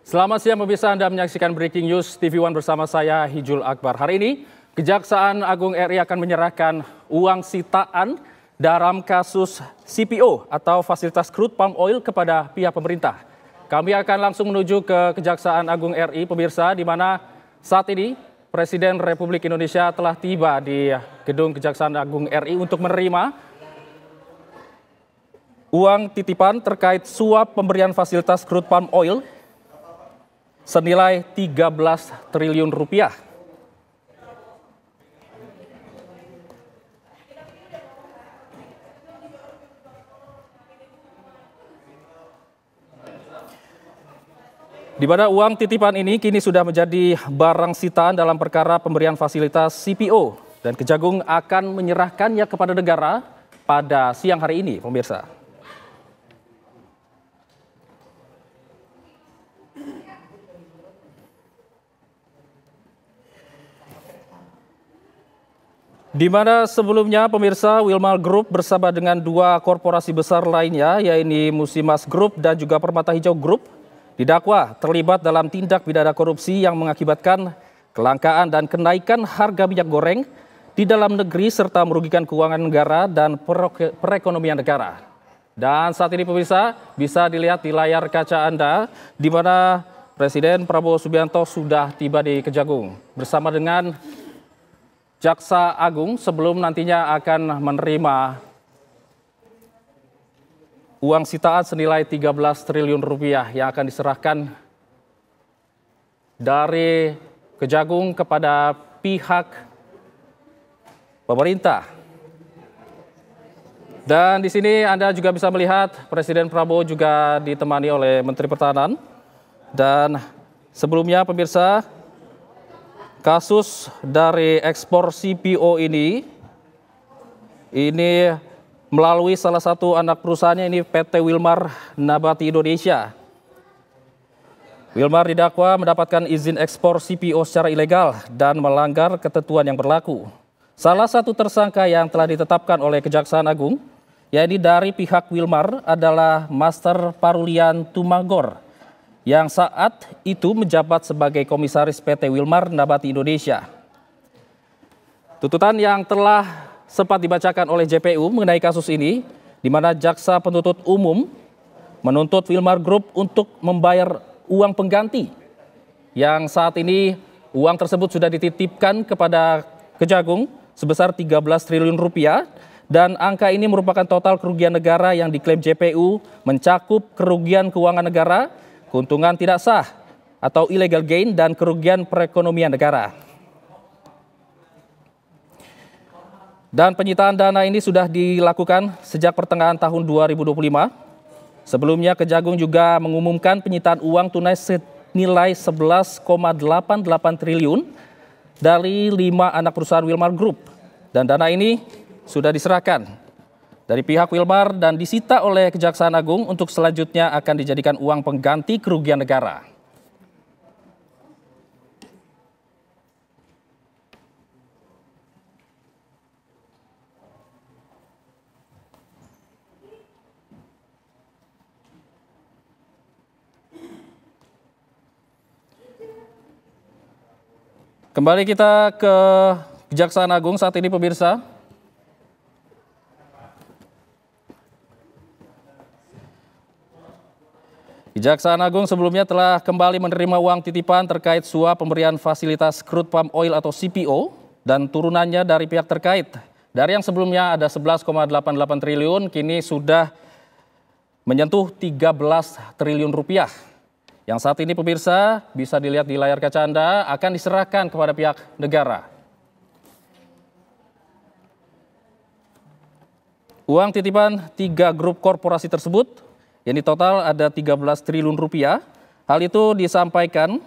Selamat siang pemirsa, Anda menyaksikan Breaking News TV One bersama saya Hijul Akbar. Hari ini Kejaksaan Agung RI akan menyerahkan uang sitaan dalam kasus CPO atau fasilitas crude palm oil kepada pihak pemerintah. Kami akan langsung menuju ke Kejaksaan Agung RI pemirsa, di mana saat ini Presiden Republik Indonesia telah tiba di gedung Kejaksaan Agung RI untuk menerima uang titipan terkait suap pemberian fasilitas crude palm oil senilai 13 triliun rupiah. Di mana uang titipan ini kini sudah menjadi barang sitaan dalam perkara pemberian fasilitas CPO, dan Kejagung akan menyerahkannya kepada negara pada siang hari ini, pemirsa. Di mana sebelumnya pemirsa, Wilmar Group bersama dengan dua korporasi besar lainnya, yaitu Musimas Group dan juga Permata Hijau Group, didakwa terlibat dalam tindak pidana korupsi yang mengakibatkan kelangkaan dan kenaikan harga minyak goreng di dalam negeri serta merugikan keuangan negara dan perekonomian negara. Dan saat ini pemirsa bisa dilihat di layar kaca Anda, di mana Presiden Prabowo Subianto sudah tiba di Kejagung bersama dengan Jaksa Agung sebelum nantinya akan menerima uang sitaan senilai 13 triliun rupiah yang akan diserahkan dari Kejagung kepada pihak pemerintah. Dan di sini Anda juga bisa melihat Presiden Prabowo juga ditemani oleh Menteri Pertahanan. Dan sebelumnya pemirsa, kasus dari ekspor CPO ini melalui salah satu anak perusahaannya, ini PT Wilmar Nabati Indonesia. Wilmar didakwa mendapatkan izin ekspor CPO secara ilegal dan melanggar ketentuan yang berlaku. Salah satu tersangka yang telah ditetapkan oleh Kejaksaan Agung, yaitu dari pihak Wilmar, adalah Master Parulian Tumagor, yang saat itu menjabat sebagai komisaris PT Wilmar Nabati Indonesia. Tuntutan yang telah sempat dibacakan oleh JPU mengenai kasus ini, di mana jaksa penuntut umum menuntut Wilmar Group untuk membayar uang pengganti, yang saat ini uang tersebut sudah dititipkan kepada Kejagung sebesar 13 triliun rupiah, dan angka ini merupakan total kerugian negara yang diklaim JPU mencakup kerugian keuangan negara, keuntungan tidak sah atau illegal gain, dan kerugian perekonomian negara. Dan penyitaan dana ini sudah dilakukan sejak pertengahan tahun 2025. Sebelumnya Kejagung juga mengumumkan penyitaan uang tunai senilai 11,88 triliun dari 5 anak perusahaan Wilmar Group. Dan dana ini sudah diserahkan dari pihak Wilmar dan disita oleh Kejaksaan Agung untuk selanjutnya akan dijadikan uang pengganti kerugian negara. Kembali kita ke Kejaksaan Agung saat ini pemirsa. Kejaksaan Agung sebelumnya telah kembali menerima uang titipan terkait suap pemberian fasilitas crude palm oil atau CPO dan turunannya dari pihak terkait. Dari yang sebelumnya ada 11,88 triliun, kini sudah menyentuh 13 triliun rupiah. Yang saat ini pemirsa bisa dilihat di layar kaca Anda akan diserahkan kepada pihak negara. Uang titipan 3 grup korporasi tersebut, yang di total ada 13 triliun rupiah. Hal itu disampaikan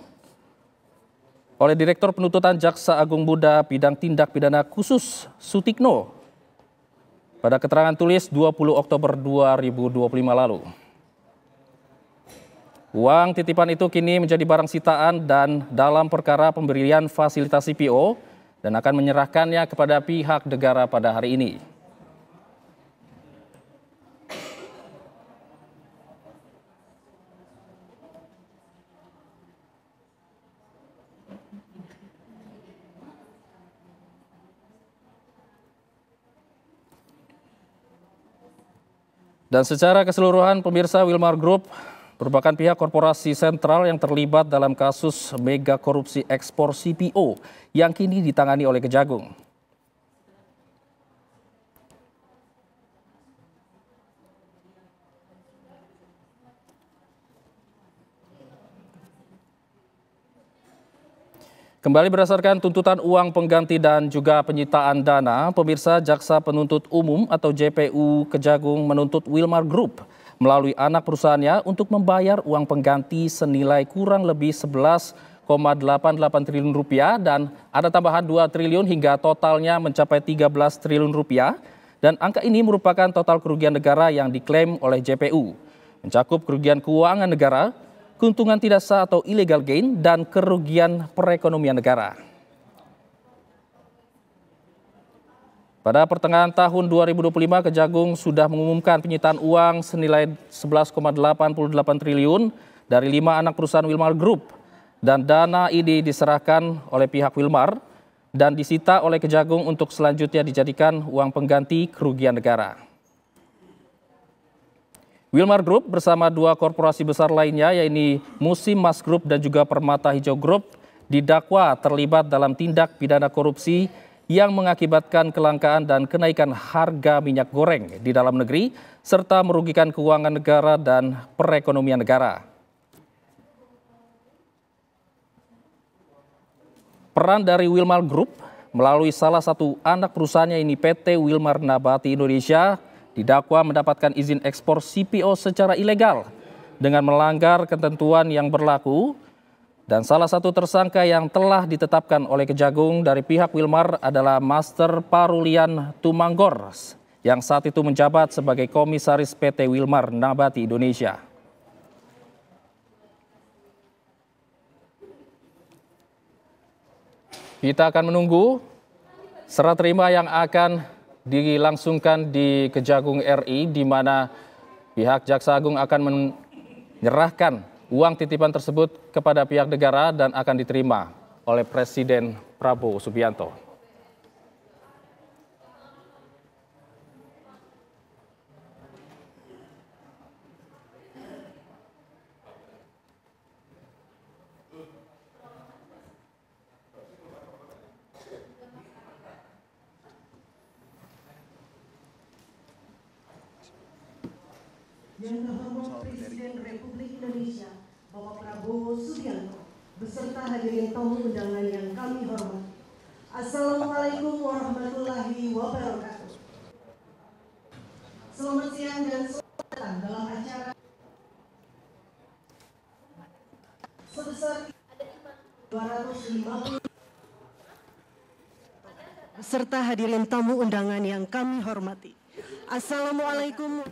oleh Direktur Penuntutan Jaksa Agung Muda Bidang Tindak Pidana Khusus Sutikno pada keterangan tulis 20 Oktober 2025 lalu. Uang titipan itu kini menjadi barang sitaan dan dalam perkara pemberian fasilitas CPO dan akan menyerahkannya kepada pihak negara pada hari ini. Dan secara keseluruhan pemirsa, Wilmar Group merupakan pihak korporasi sentral yang terlibat dalam kasus mega korupsi ekspor CPO yang kini ditangani oleh Kejagung. Kembali berdasarkan tuntutan uang pengganti dan juga penyitaan dana, pemirsa, Jaksa Penuntut Umum atau JPU Kejagung menuntut Wilmar Group melalui anak perusahaannya untuk membayar uang pengganti senilai kurang lebih 11,88 triliun rupiah dan ada tambahan 2 triliun hingga totalnya mencapai 13 triliun rupiah. Dan angka ini merupakan total kerugian negara yang diklaim oleh JPU. Mencakup kerugian keuangan negara, keuntungan tidak sah atau illegal gain, dan kerugian perekonomian negara. Pada pertengahan tahun 2025, Kejagung sudah mengumumkan penyitaan uang senilai 11,88 triliun dari 5 anak perusahaan Wilmar Group. Dan dana ini diserahkan oleh pihak Wilmar dan disita oleh Kejagung untuk selanjutnya dijadikan uang pengganti kerugian negara. Wilmar Group bersama 2 korporasi besar lainnya yaitu Musim Mas Group dan juga Permata Hijau Group didakwa terlibat dalam tindak pidana korupsi yang mengakibatkan kelangkaan dan kenaikan harga minyak goreng di dalam negeri serta merugikan keuangan negara dan perekonomian negara. Peran dari Wilmar Group melalui salah satu anak perusahaannya ini PT Wilmar Nabati Indonesia didakwa mendapatkan izin ekspor CPO secara ilegal dengan melanggar ketentuan yang berlaku, dan salah satu tersangka yang telah ditetapkan oleh Kejagung dari pihak Wilmar adalah Master Parulian Tumanggor yang saat itu menjabat sebagai komisaris PT Wilmar Nabati Indonesia. Kita akan menunggu serah terima yang akan dilangsungkan di Kejagung RI, di mana pihak Jaksa Agung akan menyerahkan uang titipan tersebut kepada pihak negara dan akan diterima oleh Presiden Prabowo Subianto. Yang terhormat Presiden Republik Indonesia Bapak Prabowo Subianto beserta hadirin tamu undangan yang kami hormati. Assalamualaikum warahmatullahi wabarakatuh. Selamat siang dan selamat datang dalam acara sebesar 250 beserta hadirin tamu undangan yang kami hormati. Assalamualaikum.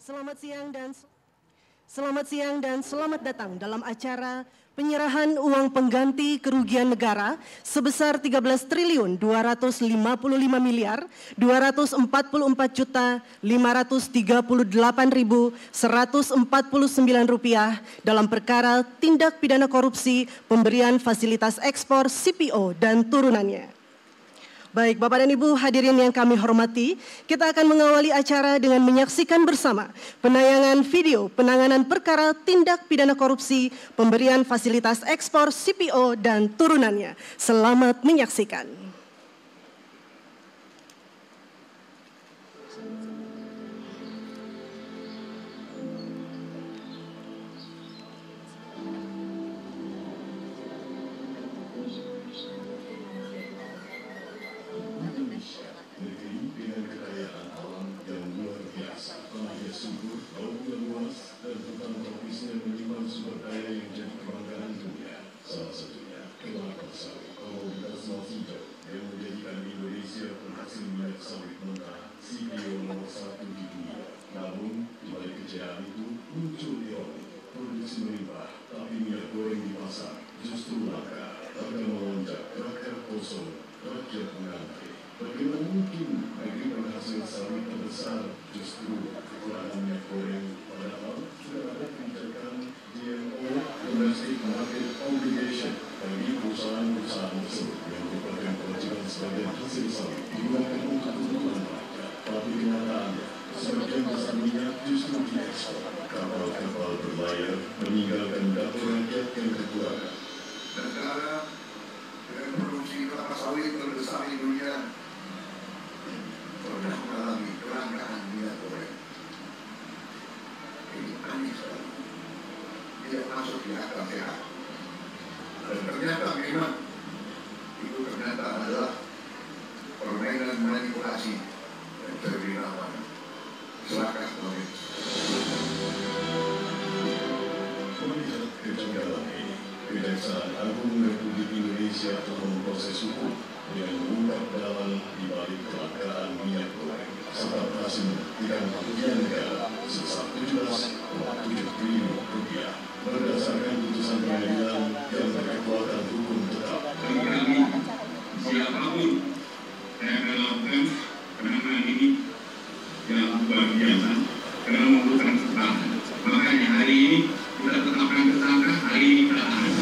Selamat siang dan selamat datang dalam acara penyerahan uang pengganti kerugian negara sebesar 13 triliun 255 miliar 244 juta 538.149 rupiah dalam perkara tindak pidana korupsi pemberian fasilitas ekspor CPO dan turunannya. Baik, Bapak dan Ibu hadirin yang kami hormati, kita akan mengawali acara dengan menyaksikan bersama penayangan video penanganan perkara tindak pidana korupsi pemberian fasilitas ekspor CPO dan turunannya. Selamat menyaksikan. Bagaimana mungkin negeri penghasil sawit terbesar justru kekurangan minyak goreng, padahal sudah ada kebijakan DMO (Domestic Market Obligation) bagi perusahaan-perusahaan tersebut yang merupakan kewajiban sebagian hasil sawit digunakan untuk kebutuhan rakyat. Tapi kenyataannya ekspor. Kapal-kapal berlayar meninggalkan dapur rakyat yang kekurangan. Negara dengan produksi kelapa sawit terbesar di dunia pernah mengalami kelangkaan minyak goreng. Ini aneh sekali. Tidak masuk di akal sehat. Dan ternyata memang itu ternyata adalah permainan manipulasi dan terjadi silakan boleh. Melihat kejanggalan ini, Kejaksaan Agung Republik Indonesia telah memproses hukum dengan mengungkap dalang di balik kelangkaan minyak goreng serta berhasil membuktikan kerugian negara sebesar 17,7 triliun rupiah berdasarkan putusan pengadilan yang berkekuatan hukum tetap. Kami siapapun yang melakukan penanganan ini yang luar biasa karena membutuhkan keterangan. Makanya hari ini kita tetapkan tersangka, hari ini kita tahan.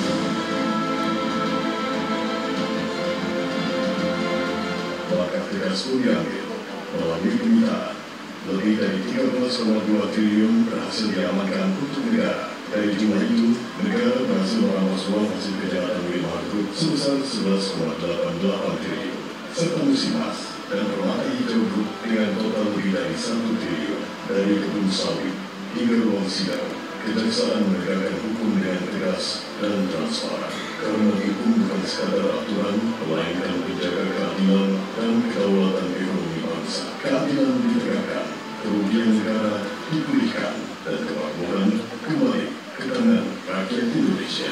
Langkah tegas pun diambil melalui penyitaan. Lebih dari 13,2 triliun berhasil diamankan untuk negara. Dari jumlah itu, negara berhasil merampas uang hasil kejahatan Wilmar Group sebesar 11,88 triliun. Serta Musimas dan Permata Hijau Group dengan total lebih dari 1 triliun. Dari kebun sawit hingga ruang sidang, Kejaksaan menegakkan hukum dengan tegas dan transparan. Karena hukum bukan sekadar aturan, melainkan menjaga keadilan dan kedaulatan ekonomi bangsa. Keadilan ditegakkan, kerugian negara dipulihkan, dan kemakmuran kembali ke tangan rakyat Indonesia.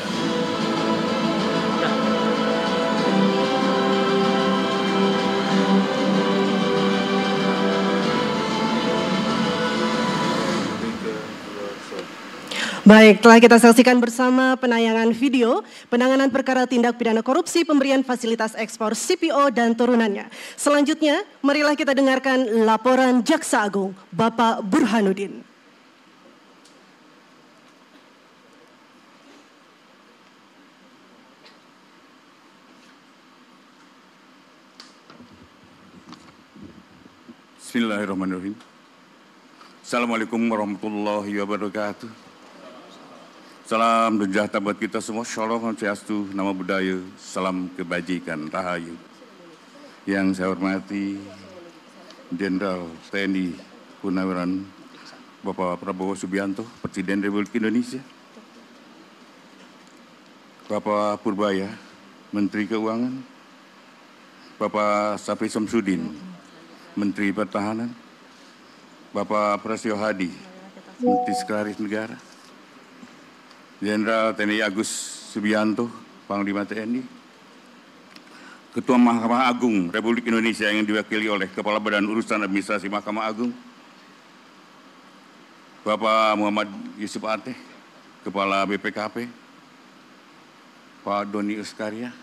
Baik, telah kita saksikan bersama penayangan video penanganan perkara tindak pidana korupsi pemberian fasilitas ekspor CPO dan turunannya. Selanjutnya, marilah kita dengarkan laporan Jaksa Agung, Bapak Burhanuddin. Bismillahirrahmanirrahim. Assalamualaikum warahmatullahi wabarakatuh. Salam sejahtera buat kita semua. Shalom, swastiastu, nama budaya, salam kebajikan, rahayu. Yang saya hormati Jenderal TNI Purnawirawan Bapak Prabowo Subianto, Presiden Republik Indonesia. Bapak Purbaya, Menteri Keuangan. Bapak Syafri Samsudin, Menteri Pertahanan. Bapak Prasetyo Hadi, Menteri Sekretaris Negara. Jenderal TNI Agus Subianto, Panglima TNI. Ketua Mahkamah Agung Republik Indonesia yang diwakili oleh Kepala Badan Urusan Administrasi Mahkamah Agung. Bapak Muhammad Yusuf Ateh, Kepala BPKP. Pak Doni Uskaria.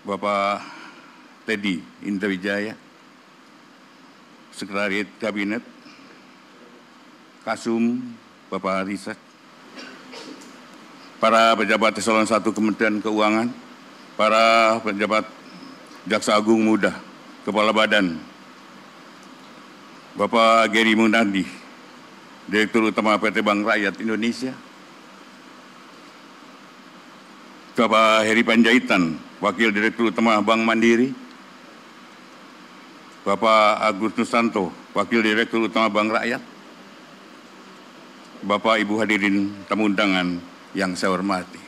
Bapak Teddy Indrawijaya, Sekretariat Kabinet. Kasum, Bapak Riset, para pejabat eselon 1 Kementerian Keuangan, para pejabat Jaksa Agung Muda, Kepala Badan, Bapak Geri Munardi, Direktur Utama PT Bank Rakyat Indonesia, Bapak Heri Panjaitan, Wakil Direktur Utama Bank Mandiri, Bapak Agus Nusanto, Wakil Direktur Utama Bank Rakyat, Bapak Ibu hadirin tamu undangan yang saya hormati.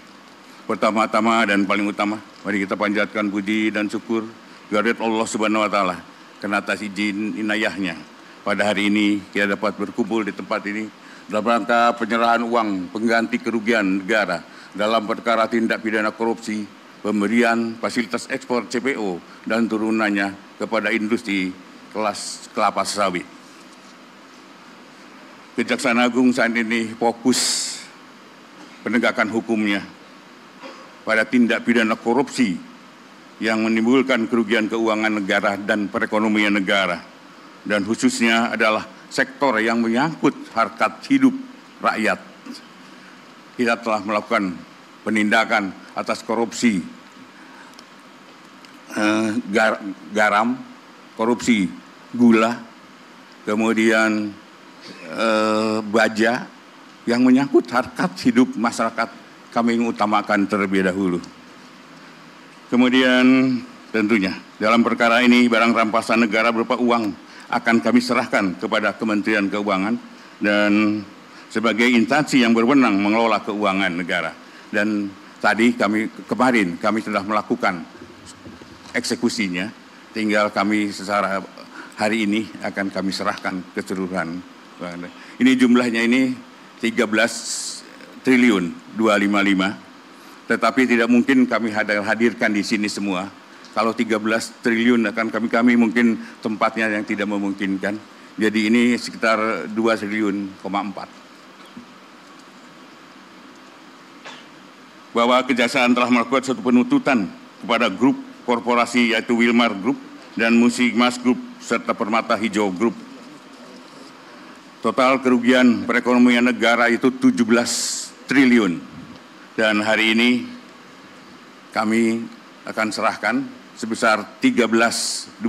Pertama-tama dan paling utama, mari kita panjatkan puji dan syukur kehadirat Allah Subhanahu wa taala karena atas izin inayahnya. Pada hari ini kita dapat berkumpul di tempat ini dalam rangka penyerahan uang pengganti kerugian negara dalam perkara tindak pidana korupsi pemberian fasilitas ekspor CPO dan turunannya kepada industri kelas kelapa sawit. Kejaksaan Agung saat ini fokus penegakan hukumnya pada tindak pidana korupsi yang menimbulkan kerugian keuangan negara dan perekonomian negara, dan khususnya adalah sektor yang menyangkut harkat hidup rakyat. Kita telah melakukan penindakan atas korupsi garam, korupsi gula, kemudian baja yang menyangkut harkat hidup masyarakat kami utamakan terlebih dahulu. Kemudian tentunya dalam perkara ini barang rampasan negara berupa uang akan kami serahkan kepada Kementerian Keuangan dan sebagai instansi yang berwenang mengelola keuangan negara. Dan tadi kemarin kami sudah melakukan eksekusinya, tinggal kami secara hari ini akan kami serahkan keseluruhan. Ini jumlahnya ini 13 triliun 255, tetapi tidak mungkin kami hadirkan di sini semua. Kalau 13 triliun akan kami mungkin tempatnya yang tidak memungkinkan. Jadi ini sekitar 2,4 triliun. Bahwa Kejaksaan telah melakukan suatu penuntutan kepada grup korporasi yaitu Wilmar Group dan Musimas Group serta Permata Hijau Group. Total kerugian perekonomian negara itu 17 triliun. Dan hari ini kami akan serahkan sebesar 13.255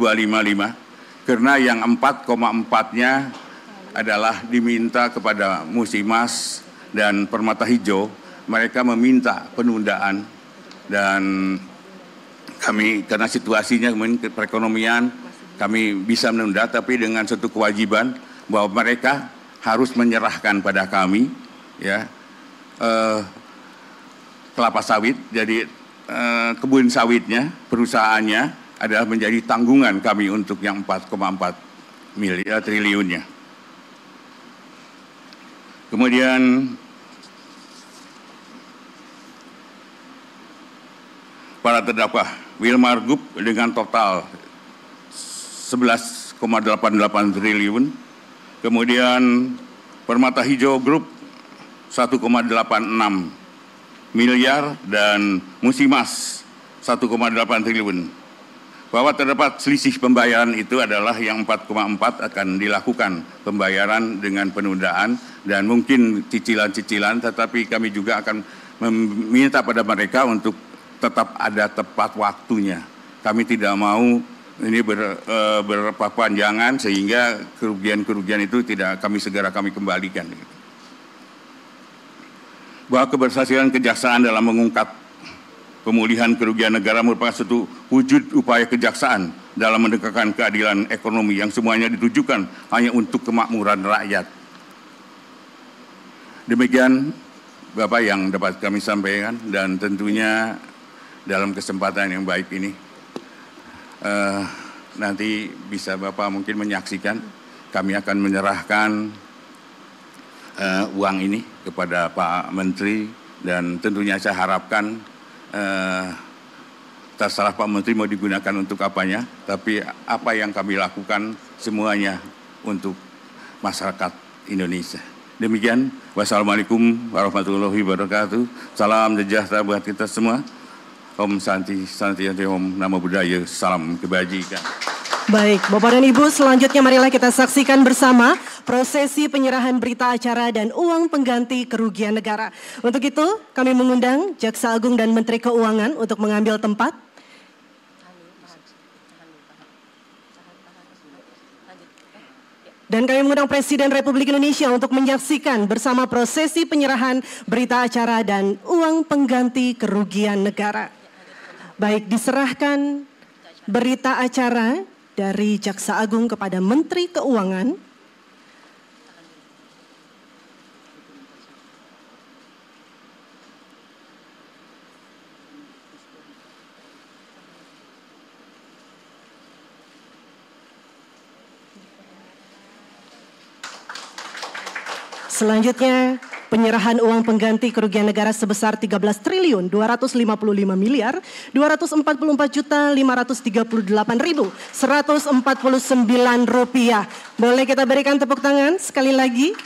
karena yang 4,4-nya adalah diminta kepada Musimas dan Permata Hijau. Mereka meminta penundaan dan kami karena situasinya perekonomian kami bisa menunda, tapi dengan satu kewajiban bahwa mereka harus menyerahkan pada kami ya kelapa sawit. Jadi kebun sawitnya perusahaannya adalah menjadi tanggungan kami untuk yang 4,4 triliunnya. Kemudian para terdakwa Wilmar Group dengan total 11,88 triliun. Kemudian Permata Hijau Group 1,86 miliar dan Musimas 1,8 triliun. Bahwa terdapat selisih pembayaran itu adalah yang 4,4 akan dilakukan pembayaran dengan penundaan dan mungkin cicilan-cicilan, tetapi kami juga akan meminta pada mereka untuk tetap ada tepat waktunya. Kami tidak mau ini berpanjangan sehingga kerugian-kerugian itu tidak kami kembalikan. Bahwa keberhasilan Kejaksaan dalam mengungkap pemulihan kerugian negara merupakan suatu wujud upaya Kejaksaan dalam menegakkan keadilan ekonomi yang semuanya ditujukan hanya untuk kemakmuran rakyat. Demikian Bapak yang dapat kami sampaikan, dan tentunya dalam kesempatan yang baik ini nanti bisa Bapak mungkin menyaksikan kami akan menyerahkan uang ini kepada Pak Menteri, dan tentunya saya harapkan terserah Pak Menteri mau digunakan untuk apanya, tapi apa yang kami lakukan semuanya untuk masyarakat Indonesia. Demikian, wassalamualaikum warahmatullahi wabarakatuh. Salam sejahtera buat kita semua. Om Santi, Santi Om Namo Buddhaya, salam kebajikan. Baik, Bapak dan Ibu, selanjutnya marilah kita saksikan bersama prosesi penyerahan berita acara dan uang pengganti kerugian negara. Untuk itu, kami mengundang Jaksa Agung dan Menteri Keuangan untuk mengambil tempat. Dan kami mengundang Presiden Republik Indonesia untuk menyaksikan bersama prosesi penyerahan berita acara dan uang pengganti kerugian negara. Baik, diserahkan berita acara dari Jaksa Agung kepada Menteri Keuangan. Selanjutnya, penyerahan uang pengganti kerugian negara sebesar 13 triliun 255 miliar 244.538.149 rupiah. Boleh kita berikan tepuk tangan sekali lagi.